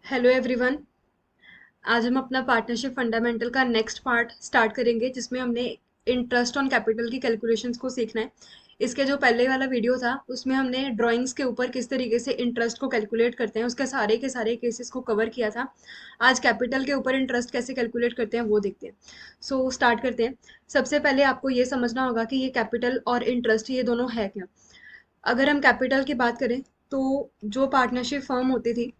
Hello everyone. आज हम अपना पार्टनरशिप फंडामेंटल का नेक्स्ट पार्ट स्टार्ट करेंगे जिसमें हमने इंटरेस्ट ऑन कैपिटल की कैलकुलेशंस को सीखना है। इसके जो पहले वाला वीडियो था उसमें हमने ड्राइंग्स के ऊपर किस तरीके से इंटरेस्ट को कैलकुलेट करते हैं उसके सारे के सारे केसेस को कवर किया था। आज कैपिटल के ऊपर इंटरेस्ट कैसे कैलकुलेट करते हैं वो देखते हैं। सो स्टार्ट करते हैं। सबसे पहले आपको ये समझना होगा कि ये कैपिटल और इंटरेस्ट ये दोनों है क्या। अगर हम कैपिटल की बात करें तो जो पार्टनरशिप फर्म होती थी,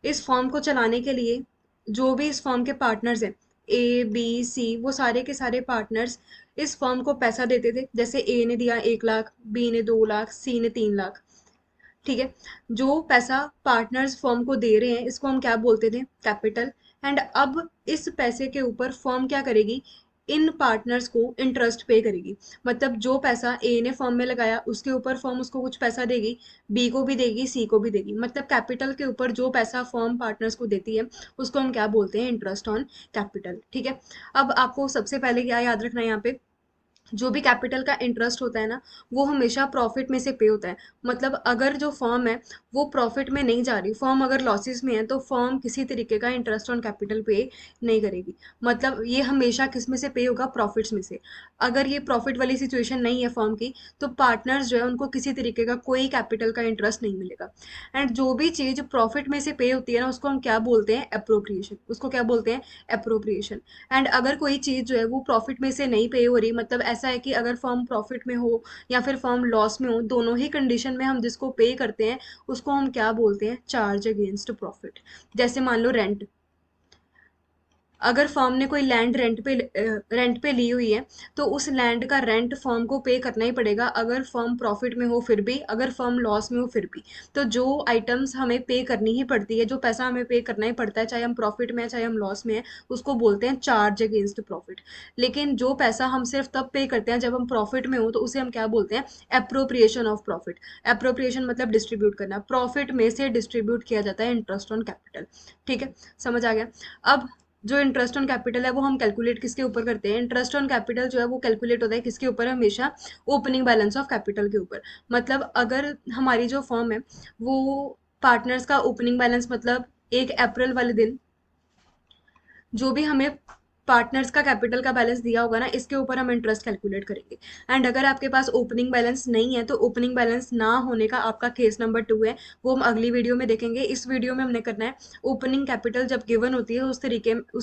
इस फॉर्म को चलाने के लिए जो भी इस फॉर्म के पार्टनर्स हैं, ए बी सी, वो सारे के सारे पार्टनर्स इस फॉर्म को पैसा देते थे। जैसे ए ने दिया 1 लाख, बी ने 2 लाख, सी ने 3 लाख। ठीक है। जो पैसा पार्टनर्स फॉर्म को दे रहे हैं इसको हम क्या बोलते थे, कैपिटल। एंड अब इस पैसे के ऊपर फॉर्म क्या करेगी, इन पार्टनर्स को इंटरेस्ट पे करेगी। मतलब जो पैसा ए ने फॉर्म में लगाया उसके ऊपर फॉर्म उसको कुछ पैसा देगी, बी को भी देगी, सी को भी देगी। मतलब कैपिटल के ऊपर जो पैसा फॉर्म पार्टनर्स को देती है उसको हम क्या बोलते हैं, इंटरेस्ट ऑन कैपिटल। ठीक है। अब आपको सबसे पहले क्या याद रखना है यहाँ पे, जो भी कैपिटल का इंटरेस्ट होता है ना, वो हमेशा प्रॉफिट में से पे होता है। मतलब अगर जो फर्म है वो प्रॉफिट में नहीं जा रही, फर्म अगर लॉसेस में है, तो फर्म किसी तरीके का इंटरेस्ट ऑन कैपिटल पे नहीं करेगी। मतलब ये हमेशा किस में से पे होगा, प्रॉफिट्स में से। अगर ये प्रॉफिट वाली सिचुएशन नहीं है फर्म की, तो पार्टनर्स जो है उनको किसी तरीके का कोई कैपिटल का इंटरेस्ट नहीं मिलेगा। एंड जो भी चीज प्रॉफिट में से पे होती है ना उसको हम क्या बोलते हैं, अप्रोप्रिएशन। उसको क्या बोलते हैं, अप्रोप्रिएशन। एंड अगर कोई चीज जो है वो प्रॉफिट में से नहीं पे हो रही, मतलब ऐसा है कि अगर फर्म प्रॉफिट में हो या फिर फर्म लॉस में हो, दोनों ही कंडीशन में हम जिसको पे करते हैं उसको हम क्या बोलते हैं, चार्ज अगेंस्ट प्रॉफिट। जैसे मान लो रेंट। अगर फर्म ने कोई लैंड रेंट पे ली हुई है, तो उस लैंड का रेंट फर्म को पे करना ही पड़ेगा, अगर फर्म प्रॉफिट में हो फिर भी, अगर फर्म लॉस में हो फिर भी। तो जो आइटम्स हमें पे करनी ही पड़ती है, जो पैसा हमें पे करना ही पड़ता है, चाहे हम प्रॉफिट में है चाहे हम लॉस में है, उसको बोलते हैं चार्ज अगेंस्ट प्रॉफिट। लेकिन जो पैसा हम सिर्फ तब पे करते हैं जब हम प्रॉफिट में हो, तो उसे हम क्या बोलते हैं, अप्रोप्रिएशन ऑफ प्रॉफिट। अप्रोप्रिएशन मतलब डिस्ट्रीब्यूट करना, प्रॉफिट में से डिस्ट्रीब्यूट किया जाता है इंटरेस्ट ऑन कैपिटल। ठीक है, समझ आ गया। अब जो इंटरेस्ट ऑन कैपिटल है वो हम कैलकुलेट किसके ऊपर करते हैं, इंटरेस्ट ऑन कैपिटल जो है वो कैलकुलेट होता है किसके ऊपर, हमेशा ओपनिंग बैलेंस ऑफ कैपिटल के ऊपर। मतलब अगर हमारी जो फर्म है वो पार्टनर्स का ओपनिंग बैलेंस, मतलब 1 अप्रैल वाले दिन जो भी हमें पार्टनर्स का कैपिटल का बैलेंस दिया होगा ना, इसके ऊपर हम इंटरेस्ट कैलकुलेट करेंगे। एंड अगर आपके पास ओपनिंग बैलेंस नहीं है, तो ओपनिंग बैलेंस ना होने का आपका केस नंबर 2 है, वो हम अगली वीडियो में देखेंगे। इस वीडियो में हमने करना है ओपनिंग कैपिटल जब गिवन होती है उस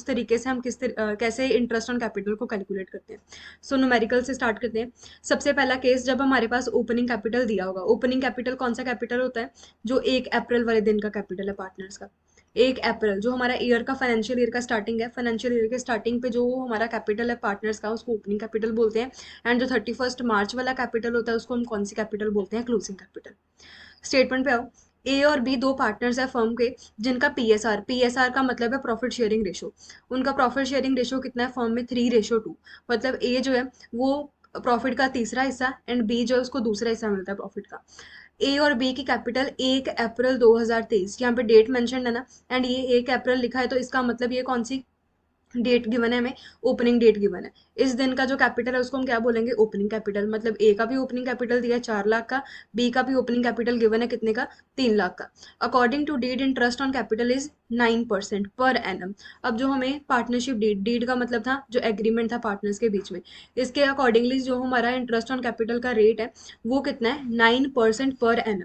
तरीके से हम कैसे इंटरेस्ट ऑन कैपिटल को कैलकुलेट करते हैं। सो न्यूमेरिकल से स्टार्ट करते हैं। सबसे पहला केस, जब हमारे पास ओपनिंग कैपिटल दिया होगा। ओपनिंग कैपिटल कौन सा कैपिटल होता है, जो 1 अप्रैल वाले दिन का कैपिटल है पार्टनर्स का। 1 अप्रैल जो हमारा ईयर का फाइनेंशियल ईयर का स्टार्टिंग है, फाइनेंशियल ईयर के स्टार्टिंग पे जो हमारा कैपिटल है पार्टनर्स का, उसको ओपनिंग कैपिटल बोलते हैं। एंड जो 31 मार्च वाला कैपिटल होता है उसको हम कौन सी कैपिटल बोलते हैं, क्लोजिंग कैपिटल। स्टेटमेंट पे आओ। ए और बी दो पार्टनर्स है फर्म के, जिनका पीएसआर का मतलब है प्रॉफिट शेयरिंग रेशो। उनका प्रॉफिट शेयरिंग रेशो कितना है फर्म में, 3:2। मतलब ए जो है वो प्रॉफिट का तीसरा हिस्सा, एंड बी जो है उसको दूसरा हिस्सा मिलता है प्रॉफिट का। ए और बी की कैपिटल 1 अप्रैल 2023, यहाँ पे डेट मेंशन है ना, एंड ये 1 अप्रैल लिखा है, तो इसका मतलब ये कौन सी डेट गिवन है हमें, ओपनिंग डेट गिवन है। इस दिन का जो कैपिटल है उसको हम क्या बोलेंगे, ओपनिंग कैपिटल। मतलब ए का भी ओपनिंग कैपिटल दिया है 4 लाख का, बी का भी ओपनिंग कैपिटल गिवन है कितने का, 3 लाख का। According to deed interest on capital is 9% per annum. अब जो हमें पार्टनरशिप डीड, डीड का मतलब था जो एग्रीमेंट था पार्टनर्स के बीच में, इसके अकॉर्डिंगली जो हमारा इंटरेस्ट ऑन कैपिटल का रेट है वो कितना है, 9% पर एनम।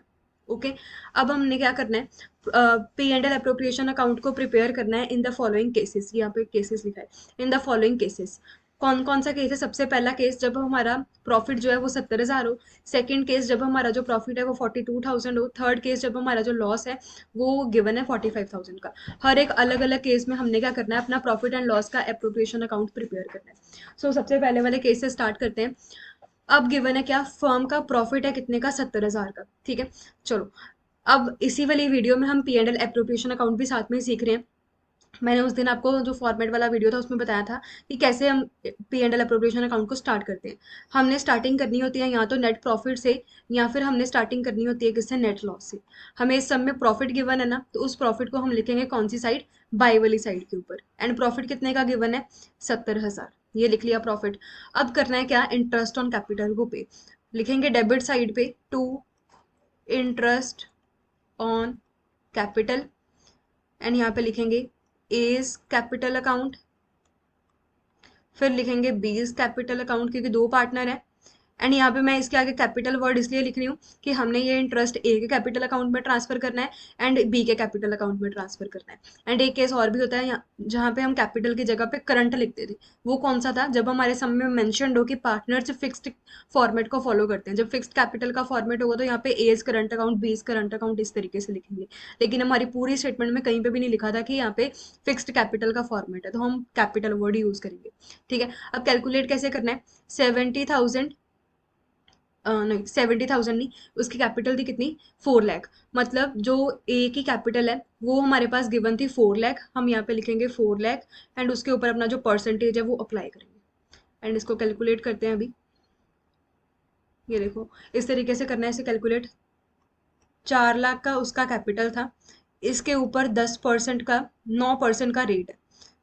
ओके। अब हमने क्या करना है, P and L appropriation account को प्रिपेयर करना है इन द फॉलोइंग केसेस। यहाँ पे केसेस लिखा है, इन द फॉलोइंग केसेस। कौन कौन सा केस है, सबसे पहला केस जब हमारा प्रॉफिट जो है वो 70,000 हो। सेकंड केस जब हमारा जो प्रॉफिट है वो 42,000 हो। थर्ड केस जब हमारा जो लॉस है वो गिवन है 45,000 का। हर एक अलग अलग केस में हमने क्या करना है, अपना प्रॉफिट एंड लॉस का अप्रोप्रिएशन अकाउंट प्रिपेयर करना है। सो सबसे पहले वाले केस से स्टार्ट करते हैं। अब गिवन है क्या, फर्म का प्रॉफिट है कितने का, 70,000 का। ठीक है, चलो। अब इसी वाली वीडियो में हम P and L appropriation account भी साथ में ही सीख रहे हैं। मैंने उस दिन आपको जो फॉर्मेट वाला वीडियो था उसमें बताया था कि कैसे हम P and L appropriation account को स्टार्ट करते हैं। हमने स्टार्टिंग करनी होती है या तो नेट प्रॉफिट से, या फिर हमने स्टार्टिंग करनी होती है किससे, नेट लॉस से। हमें इस सब में प्रॉफिट गिवन है ना, तो उस प्रॉफिट को हम लिखेंगे कौन सी साइड, बाई वाली साइड के ऊपर। एंड प्रॉफिट कितने का गिवन है, 70,000। ये लिख लिया प्रॉफिट। अब करना है क्या, इंटरेस्ट ऑन कैपिटल को पे। लिखेंगे डेबिट साइड पे to interest on capital, and यहाँ पे लिखेंगे एज कैपिटल अकाउंट, फिर लिखेंगे बीज कैपिटल अकाउंट क्योंकि दो पार्टनर है। एंड यहाँ पे मैं इसके आगे कैपिटल वर्ड इसलिए लिख रही हूँ कि हमने ये इंटरेस्ट ए के कैपिटल अकाउंट में ट्रांसफर करना है एंड बी के कैपिटल अकाउंट में ट्रांसफर करना है। एंड एक केस और भी होता है जहाँ पे हम कैपिटल की जगह पे करंट लिखते थे। वो कौन सा था? जब हमारे सम में मेंशन्ड हो कि पार्टनर्स फिक्स्ड फॉर्मेट को फॉलो करते हैं। जब फिक्स्ड कैपिटल का फॉर्मेट होगा तो यहाँ पे एज करंट अकाउंट, बीज करंट अकाउंट इस तरीके से लिखेंगे। लेकिन हमारी पूरी स्टेटमेंट में कहीं पे भी नहीं लिखा था कि यहाँ पे फिक्स्ड कैपिटल का फॉर्मेट है, तो हम कैपिटल वर्ड यूज करेंगे। ठीक है, अब कैलकुलेट कैसे करना है? 70,000 नहीं 70,000 नहीं, उसकी कैपिटल थी कितनी? 4 लाख। मतलब जो ए की कैपिटल है वो हमारे पास गिवन थी 4 लाख, हम यहाँ पे लिखेंगे 4 लाख एंड उसके ऊपर अपना जो परसेंटेज है वो अप्लाई करेंगे एंड इसको कैलकुलेट करते हैं अभी। ये देखो इस तरीके से करना है इसे कैलकुलेट। 4 लाख का उसका कैपिटल था, इसके ऊपर 10% का 9% का रेट है,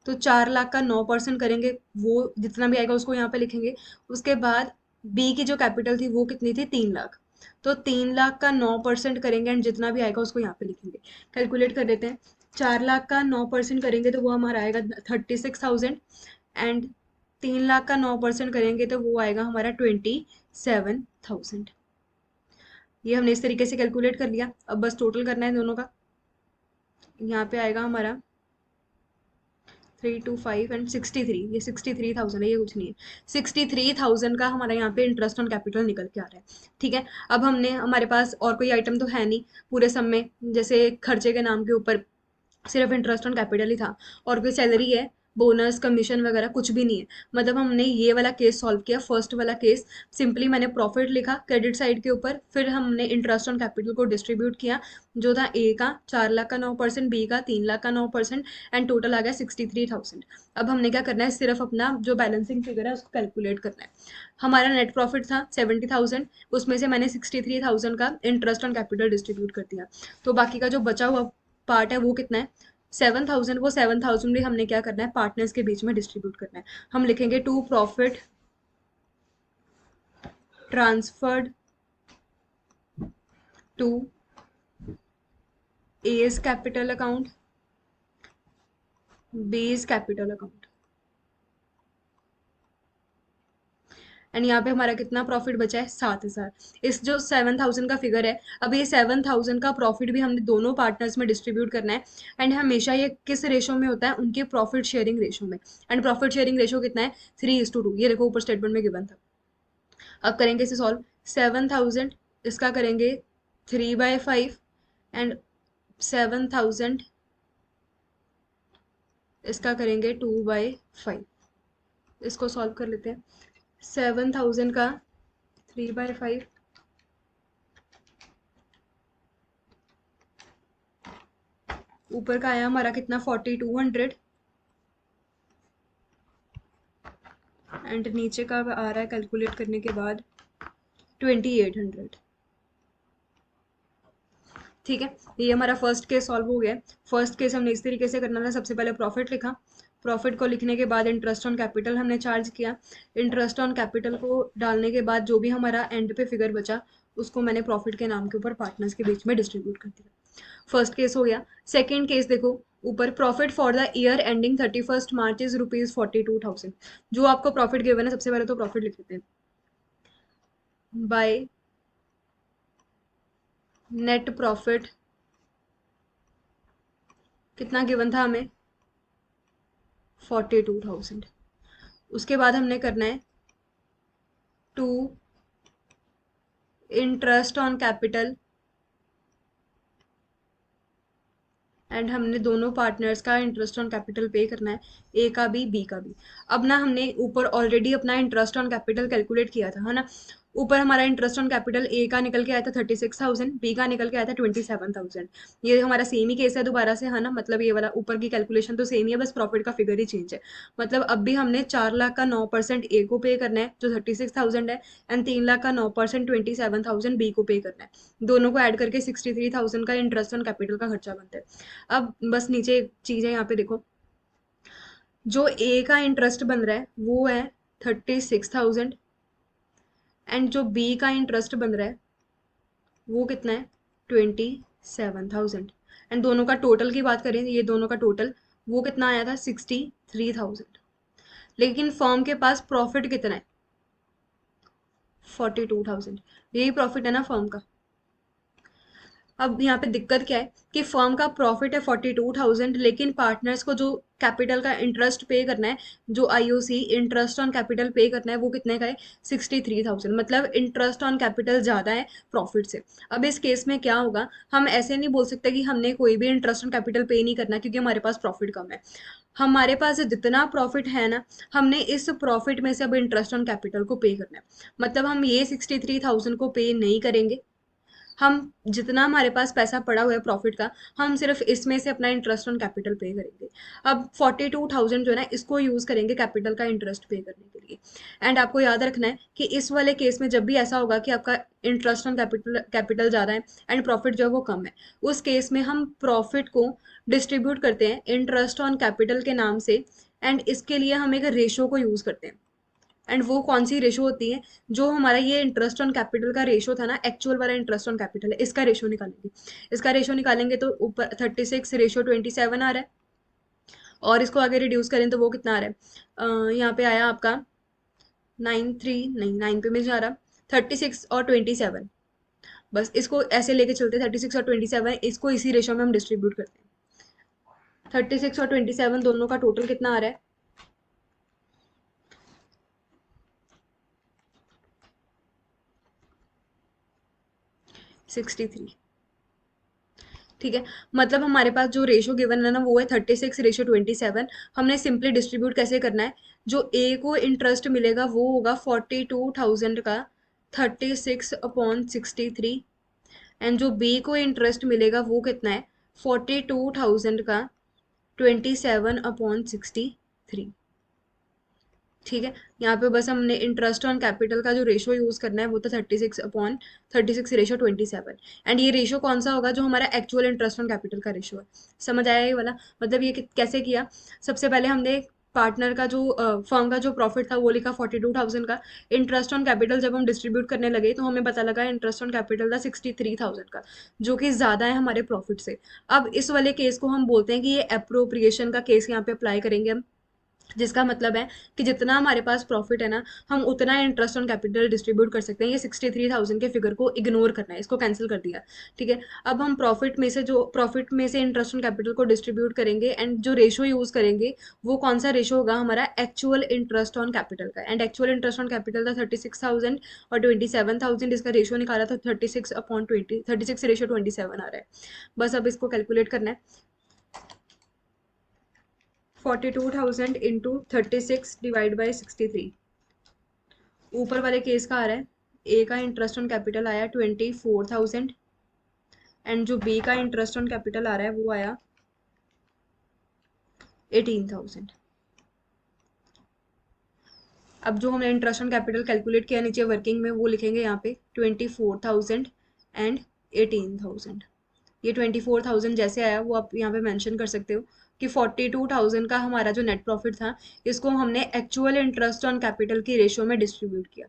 तो 4 लाख का 9% करेंगे, वो जितना भी आएगा उसको यहाँ पे लिखेंगे। उसके बाद बी की जो कैपिटल थी वो कितनी थी? 3 लाख, तो 3 लाख का 9% करेंगे एंड जितना भी आएगा उसको यहाँ पे लिखेंगे। कैलकुलेट कर देते हैं। 4 लाख का 9% करेंगे तो वो हमारा आएगा 36,000 एंड 3 लाख का 9% करेंगे तो वो आएगा हमारा 27,000। ये हमने इस तरीके से कैलकुलेट कर लिया। अब बस टोटल करना है दोनों का। यहाँ पे आएगा हमारा 325 एंड 63, ये 63,000 है, ये कुछ नहीं है। 63,000 का हमारा यहाँ पे इंटरेस्ट ऑन कैपिटल निकल के आ रहा है। ठीक है, अब हमने, हमारे पास और कोई आइटम तो है नहीं पूरे सम में, जैसे खर्चे के नाम के ऊपर सिर्फ इंटरेस्ट ऑन कैपिटल ही था, और कोई सैलरी है, बोनस, कमीशन वगैरह कुछ भी नहीं है। मतलब हमने ये वाला केस सॉल्व किया, फर्स्ट वाला केस। सिंपली मैंने प्रॉफिट लिखा क्रेडिट साइड के ऊपर, फिर हमने इंटरेस्ट ऑन कैपिटल को डिस्ट्रीब्यूट किया। जो था ए का 4 लाख का 9%, बी का 3 लाख का 9% एंड टोटल आ गया 63,000। अब हमने क्या करना है? सिर्फ अपना जो बैलेंसिंग फिगर है उसको कैलकुलेट करना है। हमारा नेट प्रॉफिट था 70,000, उसमें से मैंने 63,000 का इंटरेस्ट ऑन कैपिटल डिस्ट्रीब्यूट कर दिया, तो बाकी का जो बचा हुआ पार्ट है वो कितना है? 7,000। वो 7,000 भी हमने क्या करना है? पार्टनर्स के बीच में डिस्ट्रीब्यूट करना है। हम लिखेंगे to profit transferred to A's capital account, B's capital account. And यहाँ पे हमारा कितना प्रॉफिट बचा है? 7,000। इस जो 7,000 का फिगर है, अब ये 7,000 का प्रॉफिट भी हमने दोनों पार्टनर्स में डिस्ट्रीब्यूट करना है। एंड हमेशा ये किस रेशो में होता है? उनके प्रॉफिट शेयरिंग रेशो में। एंड प्रॉफिट शेयरिंग रेशो कितना है? 3:2। ये देखो ऊपर स्टेटमेंट में गिवन था। अब करेंगे इसे सॉल्व। 7,000 इसका करेंगे 3/5 एंड 7,000 इसका करेंगे 2/5। इसको सॉल्व कर लेते हैं। 7,000 का 3/5, ऊपर का आया हमारा कितना? 4,200 एंड नीचे का आ रहा है कैलकुलेट करने के बाद 2,800। ठीक है, ये हमारा फर्स्ट केस सॉल्व हो गया है। फर्स्ट केस हमने इस तरीके से करना था, सबसे पहले प्रॉफिट लिखा, प्रॉफिट को लिखने के बाद इंटरेस्ट ऑन कैपिटल हमने चार्ज किया, इंटरेस्ट ऑन कैपिटल को डालने के बाद जो भी हमारा एंड पे फिगर बचा उसको मैंने प्रॉफिट के नाम के ऊपर पार्टनर्स के बीच में डिस्ट्रीब्यूट कर दिया। फर्स्ट केस हो गया। सेकेंड केस देखो ऊपर, profit for the year ending 31 March is ₹42,000। जो आपको प्रॉफिट गिवन है, सबसे पहले तो प्रॉफिट लिख लेते हैं। बाय नेट प्रॉफिट कितना गिवन था हमें? 42,000। उसके बाद हमने करना है to interest on capital and हमने दोनों पार्टनर्स का इंटरेस्ट ऑन कैपिटल पे करना है, ए का भी बी का भी। अब ना हमने ऊपर ऑलरेडी अपना इंटरेस्ट ऑन कैपिटल कैलकुलेट किया था, है ना। ऊपर हमारा इंटरेस्ट ऑन कैपिटल ए का निकल के आया था 36,000, बी का निकल के आया था 27,000। ये हमारा सेम ही केस है दोबारा से, है ना। मतलब ये वाला ऊपर की कैलकुलेशन तो सेम ही है, बस प्रॉफिट का फिगर ही चेंज है। मतलब अब भी हमने 4 लाख का 9% ए को पे करना है जो 36,000 है, एंड 3 लाख का 9% 27,000 बी को पे करना है। दोनों को ऐड करके 63,000 का इंटरेस्ट ऑन कैपिटल का खर्चा बनता है। अब बस नीचे एक चीज है यहाँ पे देखो, जो ए का इंटरेस्ट बन रहा है वो है 36,000 एंड जो बी का इंटरेस्ट बन रहा है वो कितना है? 7,000। एंड दोनों का टोटल की बात करें, ये दोनों का टोटल वो कितना आया था, 63,000। लेकिन फर्म के पास प्रॉफिट कितना है, 42,000। यही प्रॉफिट है ना फर्म का। अब यहाँ पे दिक्कत क्या है कि फर्म का प्रॉफिट है 42,000, लेकिन पार्टनर्स को जो कैपिटल का इंटरेस्ट पे करना है, जो आईओसी इंटरेस्ट ऑन कैपिटल पे करना है, वो कितने का है, 63,000। मतलब इंटरेस्ट ऑन कैपिटल ज़्यादा है प्रॉफिट से। अब इस केस में क्या होगा, हम ऐसे नहीं बोल सकते कि हमने कोई भी इंटरेस्ट ऑन कैपिटल पे नहीं करना क्योंकि हमारे पास प्रॉफिट कम है। हमारे पास जितना प्रॉफिट है ना, हमने इस प्रॉफिट में से अब इंटरेस्ट ऑन कैपिटल को पे करना है। मतलब हम ये 63,000 को पे नहीं करेंगे, हम जितना हमारे पास पैसा पड़ा हुआ है प्रॉफिट का, हम सिर्फ इसमें से अपना इंटरेस्ट ऑन कैपिटल पे करेंगे। अब 42,000 जो है ना, इसको यूज करेंगे कैपिटल का इंटरेस्ट पे करने के लिए। एंड आपको याद रखना है कि इस वाले केस में जब भी ऐसा होगा कि आपका इंटरेस्ट ऑन कैपिटल कैपिटल ज़्यादा है एंड प्रॉफिट जो है वो कम है, उस केस में हम प्रॉफिट को डिस्ट्रीब्यूट करते हैं इंटरेस्ट ऑन कैपिटल के नाम से। एंड इसके लिए हम एक रेशो को यूज़ करते हैं। एंड वो कौन सी रेशो होती है, जो हमारा ये इंटरेस्ट ऑन कैपिटल का रेशो था ना, एक्चुअल वाला इंटरेस्ट ऑन कैपिटल है, इसका रेशो निकालेंगे। इसका रेशो निकालेंगे तो ऊपर 36:27 आ रहा है, और इसको आगे रिड्यूस करें तो वो कितना आ रहा है, यहाँ पे आया आपका 93, नहीं 9 पे में जा रहा, 36 और 27। बस इसको ऐसे लेके चलते, 36 और 27, इसको इसी रेशो में हम डिस्ट्रीब्यूट करते हैं। 36 और 27 दोनों का टोटल कितना आ रहा है, 63। ठीक है, मतलब हमारे पास जो रेशो गिवन है ना, वो है 36:27। हमने सिंपली डिस्ट्रीब्यूट कैसे करना है, जो ए को इंटरेस्ट मिलेगा वो होगा 42,000 का 36/63। एंड जो बी को इंटरेस्ट मिलेगा वो कितना है, 42,000 का 27/63। ठीक है, यहाँ पे बस हमने इंटरेस्ट ऑन कैपिटल का जो रेशो यूज करना है वो था 36/36:27। एंड ये रेशो कौन सा होगा, जो हमारा एक्चुअल इंटरेस्ट ऑन कैपिटल का रेशो है। समझ आया ये वाला, मतलब ये कैसे किया। सबसे पहले हमने पार्टनर का जो फर्म का जो प्रॉफिट था वो लिखा 42,000 का। इंटरेस्ट ऑन कैपिटल जब हम डिस्ट्रीब्यूट करने लगे तो हमें पता लगा इंटरेस्ट ऑन कैपिटल था 63,000 का, जो कि ज़्यादा है हमारे प्रॉफिट से। अब इस वाले केस को हम बोलते हैं कि ये अप्रोप्रिएशन का केस यहाँ पे अप्लाई करेंगे हम, जिसका मतलब है कि जितना हमारे पास प्रॉफिट है ना, हम उतना इंटरेस्ट ऑन कैपिटल डिस्ट्रीब्यूट कर सकते हैं। ये 63,000 के फिगर को इग्नोर करना है, इसको कैंसिल कर दिया। ठीक है, अब हम प्रॉफिट में से इंटरेस्ट ऑन कैपिटल को डिस्ट्रीब्यूट करेंगे, एंड जो रेशो यूज करेंगे वो कौन सा रेशो होगा, हमारा एक्चुअल इंटरेस्ट ऑन कैपिटल का। And actual interest on capital था 36,000 और 27,000, इसका रेशो निकाला था 36/20, 36:27 आ रहा है। बस अब इसको कैलकुलेट करना है, 42,000 इंटू 36 डिवाइड बाई 63। ऊपर वाले केस का आ रहा है, ए का इंटरेस्ट ऑन कैपिटल आया 24,000, एंड जो बी का इंटरेस्ट ऑन कैपिटल आ रहा है वो आया 18,000। अब जो हमने इंटरेस्ट ऑन कैपिटल कैलकुलेट किया नीचे वर्किंग में, वो लिखेंगे यहाँ पे 24,000 एंड 18,000। ये 24,000 जैसे आया वो आप यहाँ पे मेंशन कर सकते हो कि 42,000 का हमारा जो नेट प्रॉफिट था, इसको हमने एक्चुअल इंटरेस्ट ऑन कैपिटल की रेशियो में डिस्ट्रीब्यूट किया।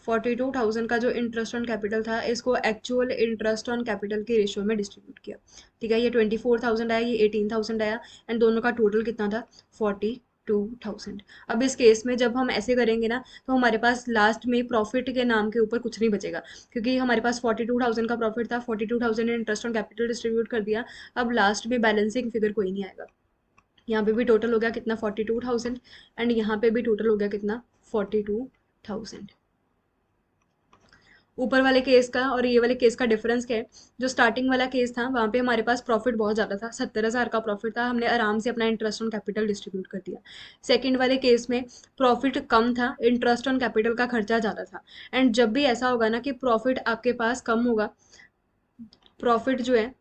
42,000 का जो इंटरेस्ट ऑन कैपिटल था, इसको एक्चुअल इंटरेस्ट ऑन कैपिटल के रेशियो में डिस्ट्रीब्यूट किया। ठीक है, ये 24,000 आया, ये 18,000 आया, एंड दोनों का टोटल कितना था, 42,000। अब इस केस में जब हम ऐसे करेंगे ना, तो हमारे पास लास्ट में प्रॉफिट के नाम के ऊपर कुछ नहीं बचेगा, क्योंकि हमारे पास 42,000 का प्रॉफिट था, 42,000 ने इंटरेस्ट ऑन कैपिटल डिस्ट्रीब्यूट कर दिया। अब लास्ट में बैलेंसिंग फिगर कोई नहीं आएगा। यहाँ पे भी टोटल हो गया कितना, 42,000, एंड यहाँ पे भी टोटल हो गया कितना, 42,000। ऊपर वाले केस का और ये वाले केस का डिफरेंस क्या है, जो स्टार्टिंग वाला केस था वहाँ पे हमारे पास प्रॉफिट बहुत ज़्यादा था, 70,000 का प्रॉफिट था, हमने आराम से अपना इंटरेस्ट ऑन कैपिटल डिस्ट्रीब्यूट कर दिया। सेकंड वाले केस में प्रॉफिट कम था, इंटरेस्ट ऑन कैपिटल का खर्चा ज़्यादा था। एंड जब भी ऐसा होगा ना कि प्रॉफिट आपके पास कम होगा, प्रॉफिट जो है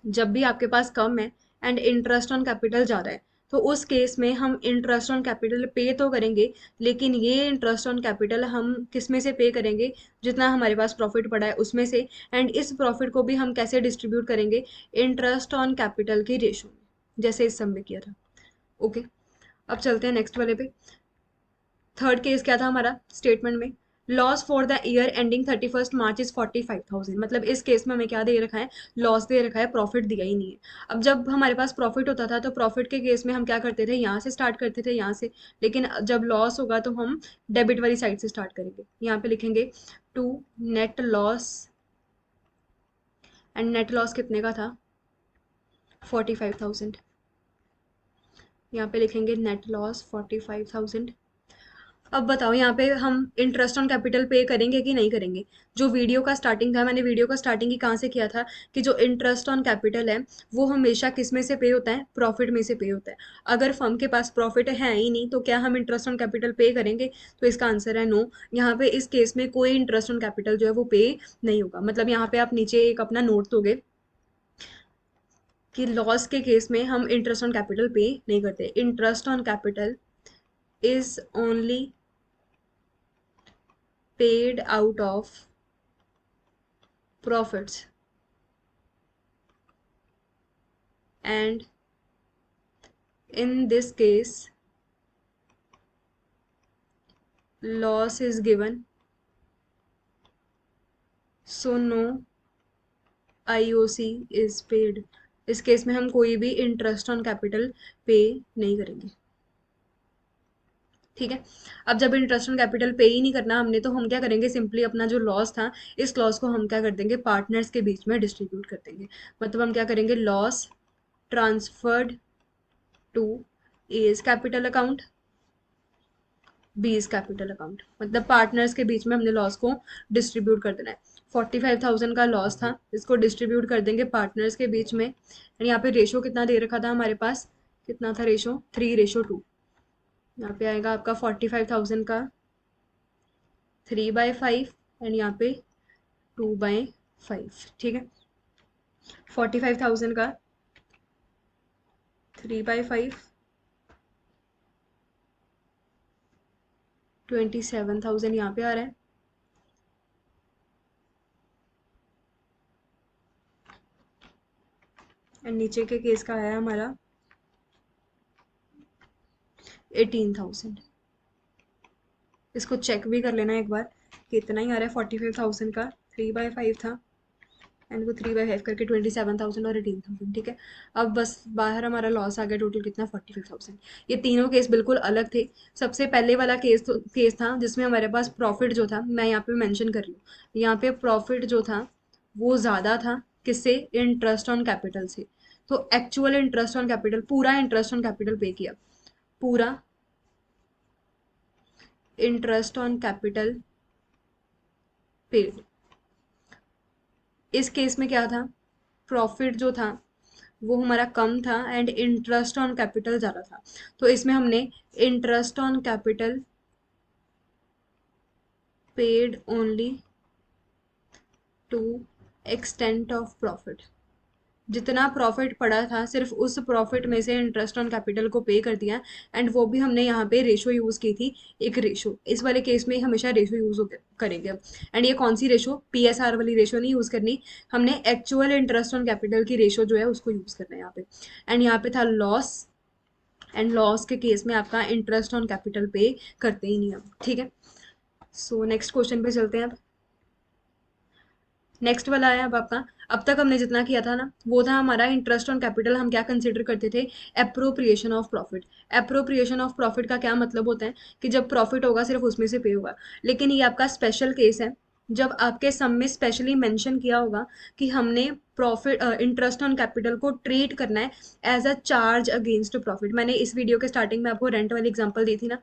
जब भी आपके पास कम है एंड इंटरेस्ट ऑन कैपिटल ज़्यादा है, तो उस केस में हम इंटरेस्ट ऑन कैपिटल पे तो करेंगे, लेकिन ये इंटरेस्ट ऑन कैपिटल हम किस में से पे करेंगे, जितना हमारे पास प्रॉफिट पड़ा है उसमें से। एंड इस प्रॉफिट को भी हम कैसे डिस्ट्रीब्यूट करेंगे, इंटरेस्ट ऑन कैपिटल की रेशो में, जैसे इस सम में किया था। ओके, अब चलते हैं नेक्स्ट वाले पे। थर्ड केस क्या था हमारा स्टेटमेंट में, loss for the year ending 31 March is 45,000। मतलब इस केस में हमें क्या दे रखा है, लॉस दे रखा है, प्रॉफिट दिया ही नहीं है। अब जब हमारे पास प्रॉफिट होता था तो प्रॉफिट के केस में हम क्या करते थे, यहाँ से स्टार्ट करते थे, यहाँ से। लेकिन जब लॉस होगा तो हम डेबिट वाली साइड से स्टार्ट करेंगे। यहाँ पे लिखेंगे to net loss, and net loss कितने का था, 45,000। यहाँ पे लिखेंगे नेट लॉस 45,000। अब बताओ यहाँ पे हम इंटरेस्ट ऑन कैपिटल पे करेंगे कि नहीं करेंगे। जो वीडियो का स्टार्टिंग था, मैंने वीडियो का स्टार्टिंग ही कहाँ से किया था, कि जो इंटरेस्ट ऑन कैपिटल है वो हमेशा किस में से पे होता है, प्रॉफिट में से पे होता है। अगर फर्म के पास प्रॉफिट है ही नहीं तो क्या हम इंटरेस्ट ऑन कैपिटल पे करेंगे, तो इसका आंसर है नो। यहाँ पे इस केस में कोई इंटरेस्ट ऑन कैपिटल जो है वो पे नहीं होगा। मतलब यहाँ पे आप नीचे एक अपना नोट दोगे कि लॉस के केस में हम इंटरेस्ट ऑन कैपिटल पे नहीं करते। Interest on capital is only paid out of profits, and in this case loss is given, so no IOC is paid। इस केस में हम कोई भी इंटरेस्ट ऑन कैपिटल पे नहीं करेंगे। ठीक है। अब जब इंटरेस्ट ऑन कैपिटल पे ही नहीं करना हमने, तो हम क्या करेंगे, सिंपली अपना जो लॉस था, इस लॉस को हम क्या कर देंगे, पार्टनर्स के बीच में डिस्ट्रीब्यूट कर देंगे। मतलब हम क्या करेंगे, loss transferred to A's capital account, B's capital account. मतलब पार्टनर्स के बीच में हमने लॉस को डिस्ट्रीब्यूट कर देना है। 45,000 का लॉस था, इसको डिस्ट्रीब्यूट कर देंगे पार्टनर्स के बीच में। एंड यहाँ पे रेशो कितना दे रखा था हमारे पास, कितना था रेशो, 3:2। यहाँ पे आएगा आपका 45,000 का 3/5, एंड यहाँ पे 2/5। ठीक है। 45,000 का 3/5, 27,000 यहाँ पे आ रहा है। एंड नीचे के केस का आया हमारा 18,000। इसको चेक भी कर लेना एक बार, कितना ही आ रहा है। 45,000 का 3/5 था, एंड वो 3/5 करके 27,000 और 18,000। ठीक है। अब बस बाहर हमारा लॉस आ गया, टोटल कितना, 45,000। ये तीनों केस बिल्कुल अलग थे। सबसे पहले वाला केस था जिसमें हमारे पास प्रॉफिट जो था, मैं यहाँ पे मेंशन कर रही हूँ, यहाँ पे प्रॉफिट जो था वो ज़्यादा था, किससे, इंटरेस्ट ऑन कैपिटल से। तो एक्चुअल इंटरेस्ट ऑन कैपिटल, पूरा इंटरेस्ट ऑन कैपिटल पे किया, पूरा इंटरेस्ट ऑन कैपिटल पेड। इस केस में क्या था, प्रॉफिट जो था वो हमारा कम था, एंड इंटरेस्ट ऑन कैपिटल ज़्यादा था। तो इसमें हमने interest on capital paid only to extent of profit. जितना प्रॉफिट पड़ा था सिर्फ उस प्रॉफिट में से इंटरेस्ट ऑन कैपिटल को पे कर दिया। एंड वो भी हमने यहाँ पे रेशो यूज़ की थी, एक रेशो। इस वाले केस में हमेशा रेशो यूज़ करेंगे अब। एंड ये कौन सी रेशो, PSR वाली रेशो नहीं यूज़ करनी, हमने एक्चुअल इंटरेस्ट ऑन कैपिटल की रेशो जो है उसको यूज़ करना है यहाँ पे। एंड यहाँ पे था लॉस, एंड लॉस के केस में आपका इंटरेस्ट ऑन कैपिटल पे करते ही नहीं हम। ठीक है। सो नेक्स्ट क्वेश्चन पे चलते हैं अब। नेक्स्ट वाला है अब आपका, अब तक हमने जितना किया था ना वो था हमारा इंटरेस्ट ऑन कैपिटल, हम क्या कंसिडर करते थे, appropriation of profit. Appropriation of profit का क्या मतलब होता है, कि जब प्रॉफिट होगा सिर्फ उसमें से पे होगा। लेकिन ये आपका स्पेशल केस है, जब आपके सम में स्पेशली मेंशन किया होगा कि हमने प्रॉफिट, इंटरेस्ट ऑन कैपिटल को ट्रीट करना है as a charge against profit. मैंने इस वीडियो के स्टार्टिंग में आपको रेंट वाली एग्जांपल दी थी ना,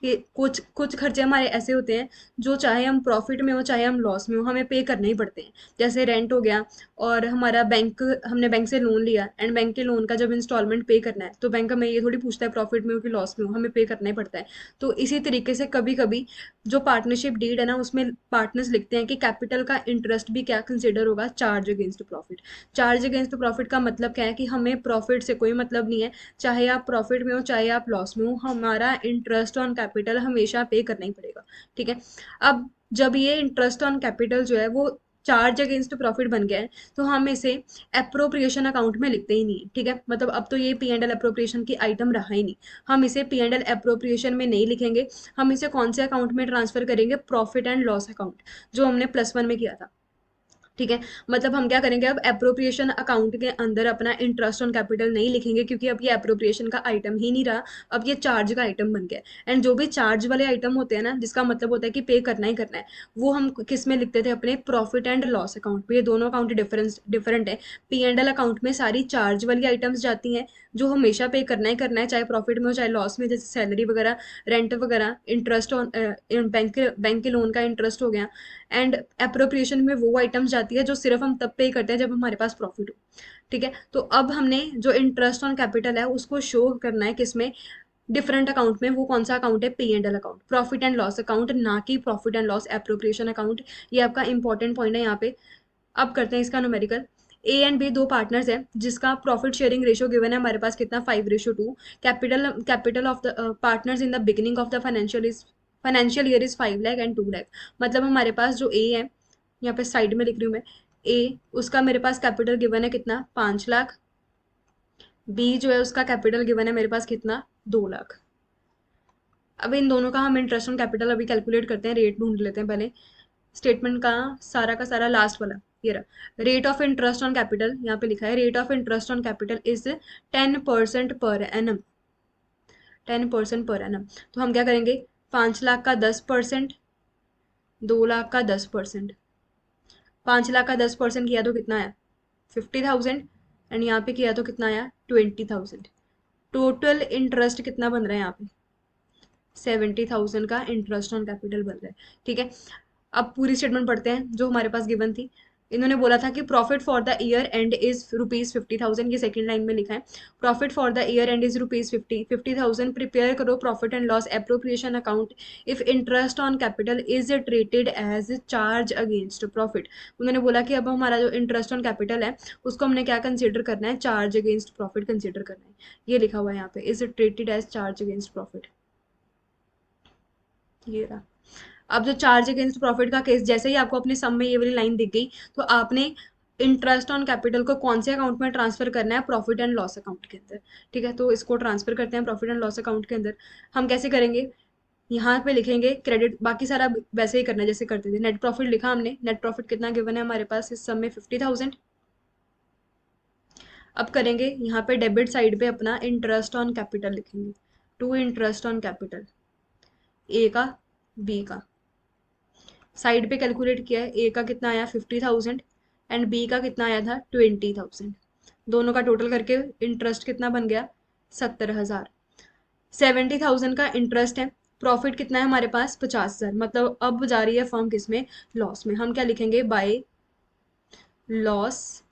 कि कुछ कुछ खर्चे हमारे ऐसे होते हैं जो चाहे हम प्रॉफिट में हो चाहे हम लॉस में हो हमें पे करने ही पड़ते हैं। जैसे रेंट हो गया, और हमारा बैंक, हमने बैंक से लोन लिया, एंड बैंक के लोन का जब इंस्टॉलमेंट पे करना है तो बैंक हमें ये थोड़ी पूछता है प्रॉफिट में हो कि लॉस में हो, हमें पे करना ही पड़ता है। तो इसी तरीके से कभी कभी जो पार्टनरशिप डीड है ना उसमें पार्टनर्स लिखते हैं कि कैपिटल का इंटरेस्ट भी क्या कंसिडर होगा, charge against profit. Charge against profit का मतलब क्या है, कि हमें प्रॉफिट से कोई मतलब नहीं है, चाहे आप प्रॉफिट में हो चाहे आप लॉस में हो, हमारा इंटरेस्ट ऑन कैपिटल हमेशा पे करना ही पड़ेगा। ठीक है। अब जब ये इंटरेस्ट ऑन कैपिटल जो है वो चार्ज अगेंस्ट प्रॉफिट बन गया है, तो हम इसे एप्रोप्रिएशन अकाउंट में लिखते ही नहीं, ठीक है। मतलब अब तो ये पी एंड एल अप्रोप्रिएशन की आइटम रहा ही नहीं, हम इसे पी एंड एल अप्रोप्रिएशन में नहीं लिखेंगे। हम इसे कौन से अकाउंट में ट्रांसफर करेंगे, प्रॉफिट एंड लॉस अकाउंट, जो हमने +1 में किया था, ठीक है। मतलब हम क्या करेंगे, अब एप्रोप्रिएशन अकाउंट के अंदर अपना इंटरेस्ट ऑन कैपिटल नहीं लिखेंगे, क्योंकि अब ये एप्रोप्रिएशन का आइटम ही नहीं रहा, अब ये चार्ज का आइटम बन गया। एंड जो भी चार्ज वाले आइटम होते हैं ना, जिसका मतलब होता है कि पे करना ही करना है, वो हम किस में लिखते थे, अपने प्रॉफिट एंड लॉस अकाउंट में। ये दोनों अकाउंट डिफरेंट है। पी एंड एल अकाउंट में सारी चार्ज वाली आइटम्स जाती हैं, जो हमेशा पे करना ही करना है, चाहे प्रॉफिट में हो चाहे लॉस में, जैसे सैलरी वगैरह, रेंट वगैरह, इंटरेस्ट ऑन बैंक के लोन का इंटरेस्ट हो गया। एंड अप्रोप्रिएशन में वो आइटम्स जाती है जो सिर्फ हम तब पे करते हैं जब हमारे पास प्रॉफिट हो, ठीक है। तो अब हमने जो इंटरेस्ट ऑन कैपिटल है उसको शो करना है किसमें, डिफरेंट अकाउंट में। वो कौन सा अकाउंट है, P and L account, profit and loss account, ना कि profit and loss appropriation account. ये आपका इंपॉर्टेंट पॉइंट है यहाँ पे। अब करते हैं इसका न्यूमेरिकल। ए एंड बी दो पार्टनर्स हैं, जिसका प्रॉफिट शेयरिंग रेशियो गिवन है हमारे पास कितना, 5:2। Capital of the partners in the beginning of the financial year is 5 lakh and 2 lakh. मतलब हमारे पास जो ए है, यहाँ पे साइड में लिख रही हूँ मैं, ए उसका मेरे पास कैपिटल गिवन है कितना, 5 लाख। बी जो है उसका कैपिटल गिवन है मेरे पास कितना, 2 लाख। अब इन दोनों का हम इंटरेस्ट ऑन कैपिटल अभी कैलकुलेट करते हैं, रेट ढूंढ लेते हैं पहले। स्टेटमेंट का सारा लास्ट वाला ये रहा। Rate of interest on capital यहाँ पे लिखा है, rate of interest on capital is 10% per annum, 10% per annum. तो हम क्या करेंगे, 5 लाख का 10%, 2 लाख का 10%। 5 लाख का 10% किया तो कितना आया, 50,000। एंड यहाँ पे किया तो कितना आया, 20,000। टोटल इंटरेस्ट कितना बन रहा है यहाँ पे, 70,000 का इंटरेस्ट ऑन कैपिटल बन रहा है, ठीक है। अब पूरी स्टेटमेंट पढ़ते हैं जो हमारे पास गिवन थी। इन्होंने बोला था कि profit for the year end is ₹50,000, ये सेकंड लाइन में लिखा है। Profit for the year end is ₹50,000। Prepare करो profit and loss appropriation account if interest on capital is treated as charge against profit. उन्होंने बोला कि अब हमारा जो इंटरेस्ट ऑन कैपिटल है उसको हमने क्या कंसिडर करना है, चार्ज अगेंस्ट प्रॉफिट कंसिडर करना है। ये लिखा हुआ है यहाँ पे, is treated as charge against profit, ये रहा। अब जो चार्ज अगेंस्ट प्रॉफिट का केस, जैसे ही आपको अपने सम में ये वाली लाइन दिख गई, तो आपने इंटरेस्ट ऑन कैपिटल को कौन से अकाउंट में ट्रांसफर करना है, प्रॉफिट एंड लॉस अकाउंट के अंदर, ठीक है। तो इसको ट्रांसफर करते हैं प्रॉफिट एंड लॉस अकाउंट के अंदर। हम कैसे करेंगे, यहाँ पे लिखेंगे क्रेडिट, बाकी सारा वैसे ही करना है जैसे करते थे। नेट प्रॉफिट लिखा हमने, नेट प्रॉफिट कितना गिवन है हमारे पास इस सम में, 50,000। अब करेंगे यहाँ पे डेबिट साइड पे अपना इंटरेस्ट ऑन कैपिटल लिखेंगे, टू इंटरेस्ट ऑन कैपिटल, ए का, बी का। साइड पे कैलकुलेट किया है, ए का कितना आया 50,000 एंड बी का कितना आया था 20,000। दोनों का टोटल करके इंटरेस्ट कितना बन गया, 70,000। 70,000 का इंटरेस्ट है, प्रॉफिट कितना है हमारे पास 50,000। मतलब अब जा रही है फर्म किसमें, लॉस में। हम क्या लिखेंगे, बाय लॉस।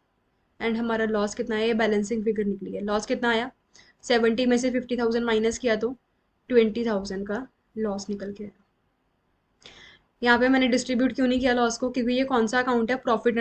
एंड हमारा लॉस कितना है, ये बैलेंसिंग फिगर निकली है। लॉस कितना आया, 70 में से 50,000 माइनस किया तो 20,000 का लॉस निकल के आया। यहाँ पे मैंने डिस्ट्रीब्यूट क्यों नहीं किया लॉस को, क्योंकि ये कौन सा अकाउंट है, प्रॉफिट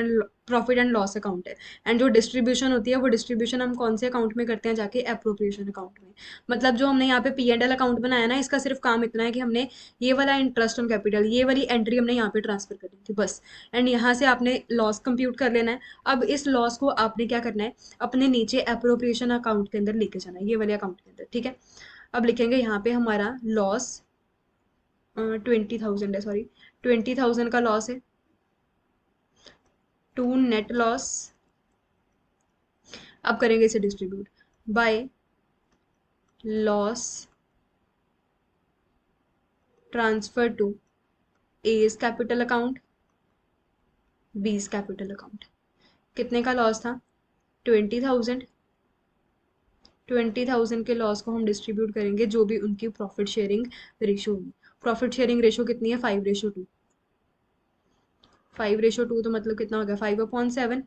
एंड लॉस अकाउंट है। एंड जो डिस्ट्रीब्यूशन होती है वो डिस्ट्रीब्यूशन हम कौन से अकाउंट में करते हैं, जाके एप्रोप्रिएशन अकाउंट में। मतलब जो हमने यहाँ पे पी एंड एल अकाउंट बनाया ना, इसका सिर्फ काम इतना है कि हमने ये वाला इंटरेस्ट ऑन कैपिटल, ये वाली एंट्री हमने यहाँ पे ट्रांसफर करनी थी बस। एंड यहाँ से आपने लॉस कंप्यूट कर लेना है। अब इस लॉस को आपने क्या करना है, अपने नीचे एप्रोप्रिएशन अकाउंट के अंदर लेके जाना है, ये वाले अकाउंट के अंदर, ठीक है। अब लिखेंगे यहाँ पे हमारा लॉस 20,000 है, सॉरी 20,000 का लॉस है, टू नेट लॉस। अब करेंगे इसे distribute by loss transfer to A's capital account, B's capital account. कितने का लॉस था, 20,000। 20,000 के लॉस को हम डिस्ट्रीब्यूट करेंगे जो भी उनकी प्रॉफिट शेयरिंग रेशो होगी। प्रॉफिट शेयरिंग रेशो कितनी है, 5:2। 5:2 तो मतलब कितना हो गया, 5/7।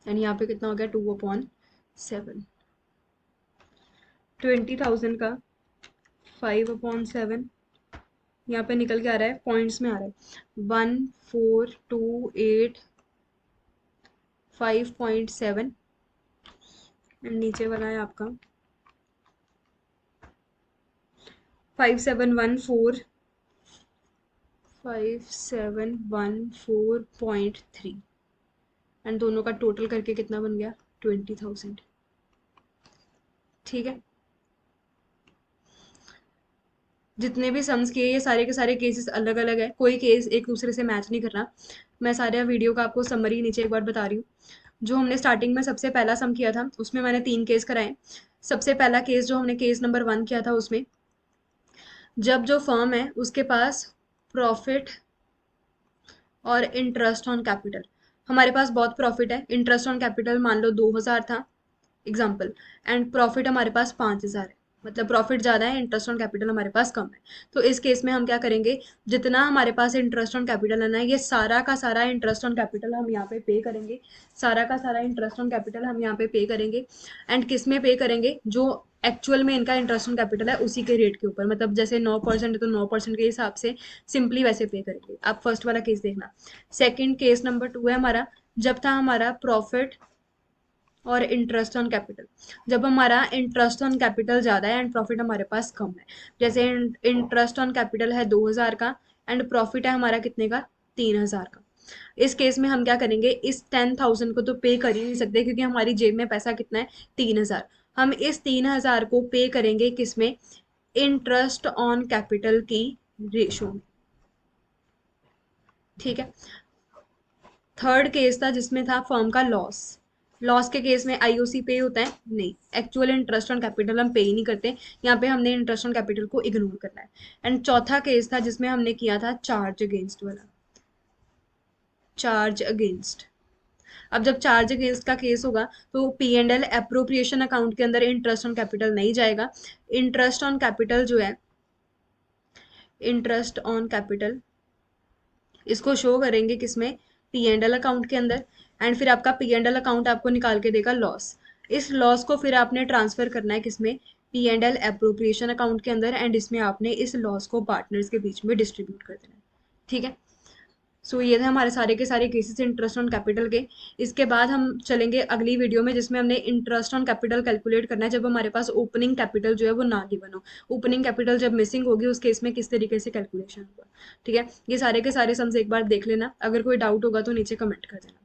एंड यहाँ पे कितना हो गया, 2/7। 20,000 का 5/7 यहाँ पे निकल के आ रहा है, पॉइंट्स में आ रहा है 1428.5.7। एंड नीचे वाला है आपका 5714 5714.3 एंड दोनों का टोटल करके कितना बन गया 20,000। ठीक है, जितने भी सम्स किए ये सारे के सारे केसेस अलग अलग है, कोई केस एक दूसरे से मैच नहीं कर रहा। मैं सारे वीडियो का आपको समरी नीचे एक बार बता रही हूँ। जो हमने स्टार्टिंग में सबसे पहला सम किया था उसमें मैंने 3 केस कराए। सबसे पहला केस जो हमने केस नंबर 1 किया था उसमें जब जो फर्म है उसके पास प्रॉफिट और इंटरेस्ट ऑन कैपिटल, हमारे पास बहुत प्रॉफिट है, इंटरेस्ट ऑन कैपिटल मान लो 2,000 था एग्जाम्पल, एंड प्रॉफिट हमारे पास 5,000 है, मतलब प्रॉफिट ज़्यादा है, इंटरेस्ट ऑन कैपिटल हमारे पास कम है। तो इस केस में हम क्या करेंगे, जितना हमारे पास इंटरेस्ट ऑन कैपिटल है ना, ये सारा का सारा इंटरेस्ट ऑन कैपिटल हम यहाँ पे करेंगे, सारा का सारा इंटरेस्ट ऑन कैपिटल हम यहाँ पे करेंगे। एंड किस में पे करेंगे, जो एक्चुअल में इनका इंटरेस्ट ऑन कैपिटल है उसी के रेट के ऊपर, मतलब जैसे 9% है तो 9% के हिसाब से सिंपली वैसे पे करेंगे। आप फर्स्ट वाला केस देखना। सेकंड केस नंबर 2 है हमारा, जब था हमारा प्रॉफिट और इंटरेस्ट ऑन कैपिटल, जब हमारा इंटरेस्ट ऑन कैपिटल ज़्यादा है एंड प्रॉफिट हमारे पास कम है। जैसे इंटरेस्ट ऑन कैपिटल है 2,000 का एंड प्रॉफिट है हमारा कितने का 3,000 का। इस केस में हम क्या करेंगे, इस 10,000 को तो पे कर ही नहीं सकते क्योंकि हमारी जेब में पैसा कितना है 3,000। हम इस 3,000 को पे करेंगे किसमें, इंटरेस्ट ऑन कैपिटल की रेशो में। ठीक है, थर्ड केस था जिसमें था फर्म का लॉस। लॉस के केस में आईओसी पे होता है नहीं, एक्चुअल इंटरेस्ट ऑन कैपिटल हम पे ही नहीं करते, यहाँ पे हमने इंटरेस्ट ऑन कैपिटल को इग्नोर करना है। एंड चौथा केस था जिसमें हमने किया था चार्ज अगेंस्ट वाला, चार्ज अगेंस्ट। अब जब चार्ज अगेंस्ट का केस होगा तो P and L appropriation account के अंदर इंटरेस्ट ऑन कैपिटल नहीं जाएगा। इंटरेस्ट ऑन कैपिटल जो है, इंटरेस्ट ऑन कैपिटल इसको शो करेंगे किसमें, पी एंड एल अकाउंट के अंदर। एंड फिर आपका पी एंड एल अकाउंट आपको निकाल के देगा लॉस। इस लॉस को फिर आपने ट्रांसफर करना है किसमें, P and L appropriation account के अंदर, एंड इसमें आपने इस लॉस को पार्टनर्स के बीच में डिस्ट्रीब्यूट कर देना है। ठीक है, सो ये थे हमारे सारे के सारे केसेस इंटरेस्ट ऑन कैपिटल के। इसके बाद हम चलेंगे अगली वीडियो में जिसमें हमने इंटरेस्ट ऑन कैपिटल कैलकुलेट करना है जब हमारे पास ओपनिंग कैपिटल जो है वो ना गिवन हो। ओपनिंग कैपिटल जब मिसिंग होगी उस केस में किस तरीके से कैलकुलेशन होगा। ठीक है, ये सारे के सारे सम्स एक बार देख लेना, अगर कोई डाउट होगा तो नीचे कमेंट कर देना।